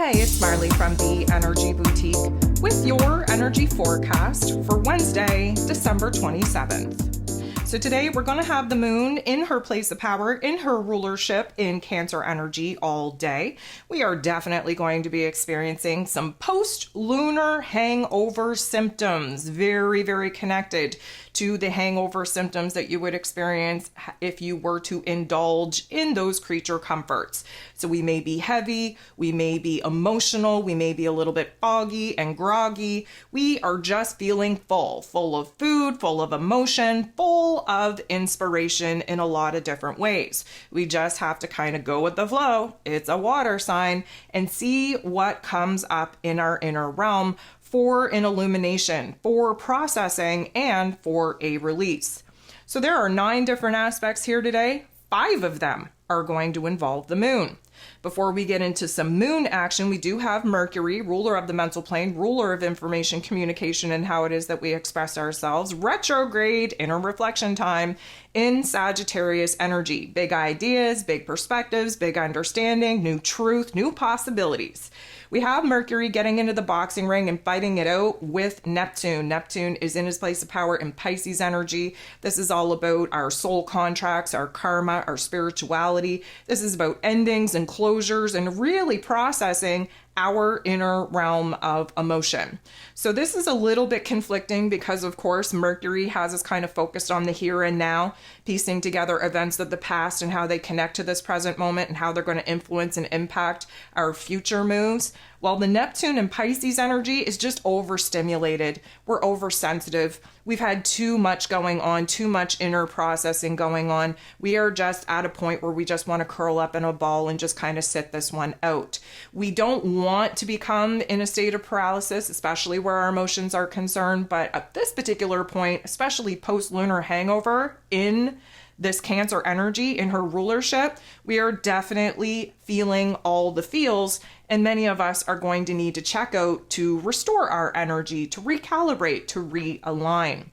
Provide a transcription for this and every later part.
Hey, it's Marley from the Energy Boutique with your energy forecast for Wednesday, December 27th. So today we're going to have the moon in her place of power, in her rulership in Cancer energy all day. We are definitely going to be experiencing some post-lunar hangover symptoms, very, very connected to the hangover symptoms that you would experience if you were to indulge in those creature comforts. So we may be heavy, we may be emotional, we may be a little bit foggy and groggy. We are just feeling full of food, full of emotion, full of inspiration in a lot of different ways. We just have to kind of go with the flow. It's a water sign, and see what comes up in our inner realm for an illumination, for processing, and for a release. So there are 9 different aspects here today. 5 of them are going to involve the moon. Before we get into some moon action, we do have Mercury, ruler of the mental plane, ruler of information, communication, and how it is that we express ourselves, retrograde, inner reflection time in Sagittarius energy. Big ideas, big perspectives, big understanding, new truth, new possibilities. We have Mercury getting into the boxing ring and fighting it out with Neptune. Neptune is in his place of power in Pisces energy. This is all about our soul contracts, our karma, our spirituality. This is about endings and closures and really processing our inner realm of emotion. So this is a little bit conflicting because, of course, Mercury has us kind of focused on the here and now, piecing together events of the past and how they connect to this present moment and how they're going to influence and impact our future moves. While the Neptune and Pisces energy is just overstimulated. We're oversensitive. We've had too much going on, too much inner processing going on. We are just at a point where we just want to curl up in a ball and just kind of sit this one out. We don't want to become in a state of paralysis, especially where our emotions are concerned. But at this particular point, especially post-lunar hangover in this Cancer energy in her rulership, we are definitely feeling all the feels, and many of us are going to need to check out to restore our energy, to recalibrate, to realign.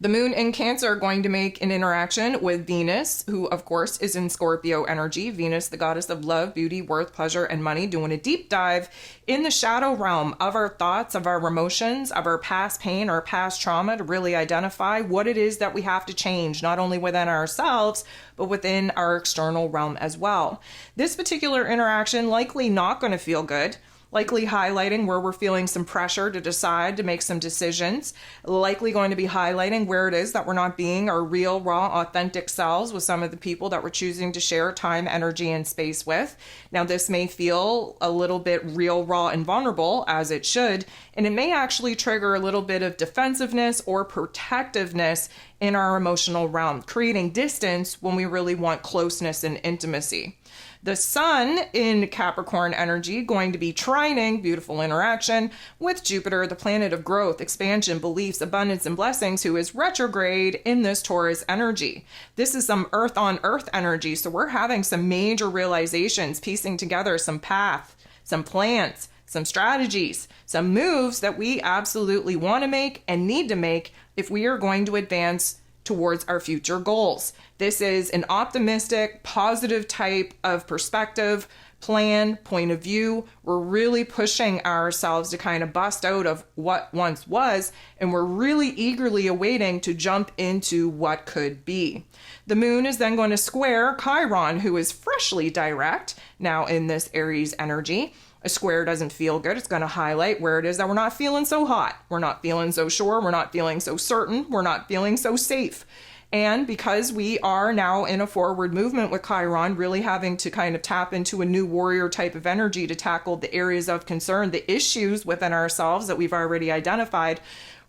The moon in Cancer are going to make an interaction with Venus, who of course is in Scorpio energy. Venus, the goddess of love, beauty, worth, pleasure, and money, doing a deep dive in the shadow realm of our thoughts, of our emotions, of our past pain, our past trauma, to really identify what it is that we have to change, not only within ourselves, but within our external realm as well. This particular interaction likely not going to feel good. Likely highlighting where we're feeling some pressure to decide, to make some decisions. Likely going to be highlighting where it is that we're not being our real, raw, authentic selves with some of the people that we're choosing to share time, energy, and space with. Now, this may feel a little bit real, raw, and vulnerable, as it should, and it may actually trigger a little bit of defensiveness or protectiveness in our emotional realm, creating distance when we really want closeness and intimacy. The sun in Capricorn energy going to be trining, beautiful interaction, with Jupiter, the planet of growth, expansion, beliefs, abundance, and blessings, who is retrograde in this Taurus energy. This is some earth on earth energy, so we're having some major realizations, piecing together some path, some plans, some strategies, some moves that we absolutely want to make and need to make if we are going to advance towards our future goals. This is an optimistic, positive type of perspective, plan, point of view. We're really pushing ourselves to kind of bust out of what once was, and we're really eagerly awaiting to jump into what could be. The moon is then going to square Chiron, who is freshly direct now in this Aries energy. A square doesn't feel good. It's going to highlight where it is that we're not feeling so hot. We're not feeling so sure. We're not feeling so certain. We're not feeling so safe. And because we are now in a forward movement with Chiron, really having to kind of tap into a new warrior type of energy to tackle the areas of concern, the issues within ourselves that we've already identified,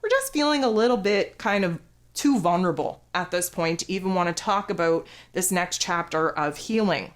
we're just feeling a little bit kind of too vulnerable at this point to even want to talk about this next chapter of healing.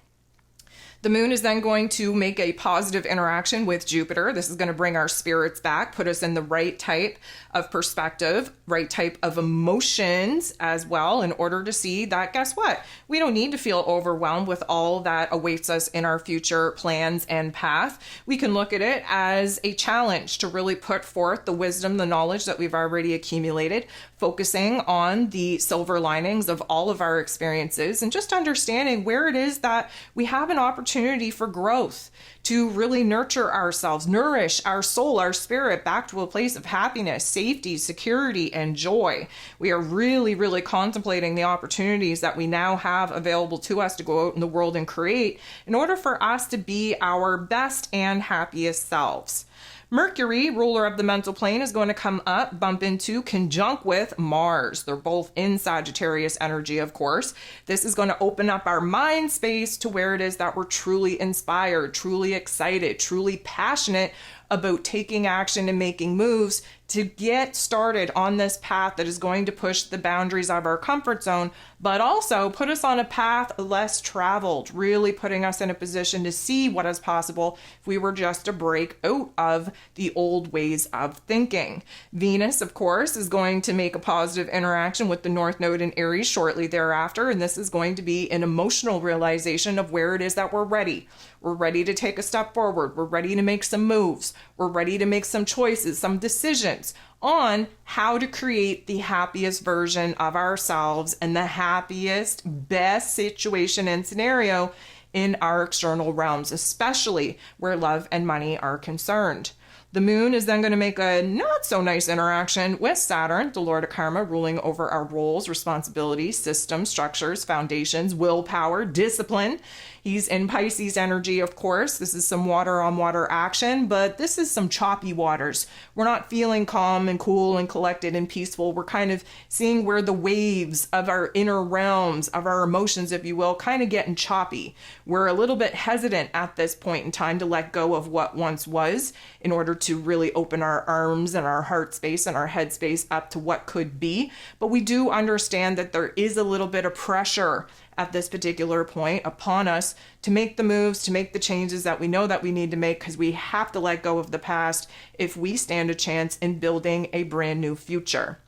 The moon is then going to make a positive interaction with Jupiter. This is going to bring our spirits back, put us in the right type of perspective, right type of emotions as well, in order to see that, guess what? We don't need to feel overwhelmed with all that awaits us in our future plans and path. We can look at it as a challenge to really put forth the wisdom, the knowledge that we've already accumulated, focusing on the silver linings of all of our experiences and just understanding where it is that we have an opportunity opportunity for growth, to really nurture ourselves, nourish our soul, our spirit back to a place of happiness, safety, security, and joy. We are really, really contemplating the opportunities that we now have available to us to go out in the world and create in order for us to be our best and happiest selves. Mercury, ruler of the mental plane, is going to come up, bump into, conjunct with Mars. They're both in Sagittarius energy, of course. This is going to open up our mind space to where it is that we're truly inspired, truly excited, truly passionate about taking action and making moves to get started on this path that is going to push the boundaries of our comfort zone, but also put us on a path less traveled, really putting us in a position to see what is possible if we were just to break out of the old ways of thinking. Venus, of course, is going to make a positive interaction with the North Node in Aries shortly thereafter, and this is going to be an emotional realization of where it is that we're ready. We're ready to take a step forward. We're ready to make some moves. We're ready to make some choices, some decisions on how to create the happiest version of ourselves and the happiest, best situation and scenario in our external realms, especially where love and money are concerned. The moon is then going to make a not so nice interaction with Saturn, the Lord of Karma, ruling over our roles, responsibilities, systems, structures, foundations, willpower, discipline. He's in Pisces energy, of course. This is some water on water action, but this is some choppy waters. We're not feeling calm and cool and collected and peaceful. We're kind of seeing where the waves of our inner realms, of our emotions, if you will, kind of getting choppy. We're a little bit hesitant at this point in time to let go of what once was in order to really open our arms and our heart space and our head space up to what could be. But we do understand that there is a little bit of pressure at this particular point upon us to make the moves, to make the changes that we know that we need to make, because we have to let go of the past if we stand a chance in building a brand new future.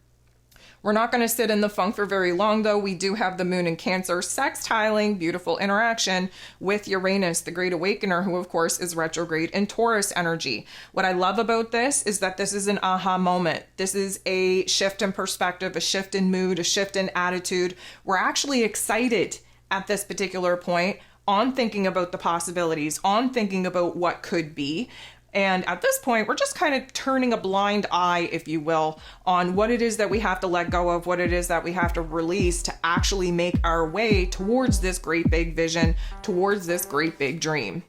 We're not going to sit in the funk for very long, though. We do have the moon in Cancer sextiling, beautiful interaction with Uranus, the Great Awakener, who, of course, is retrograde in Taurus energy. What I love about this is that this is an aha moment. This is a shift in perspective, a shift in mood, a shift in attitude. We're actually excited at this particular point on thinking about the possibilities, on thinking about what could be. And at this point, we're just kind of turning a blind eye, if you will, on what it is that we have to let go of, what it is that we have to release to actually make our way towards this great big vision, towards this great big dream.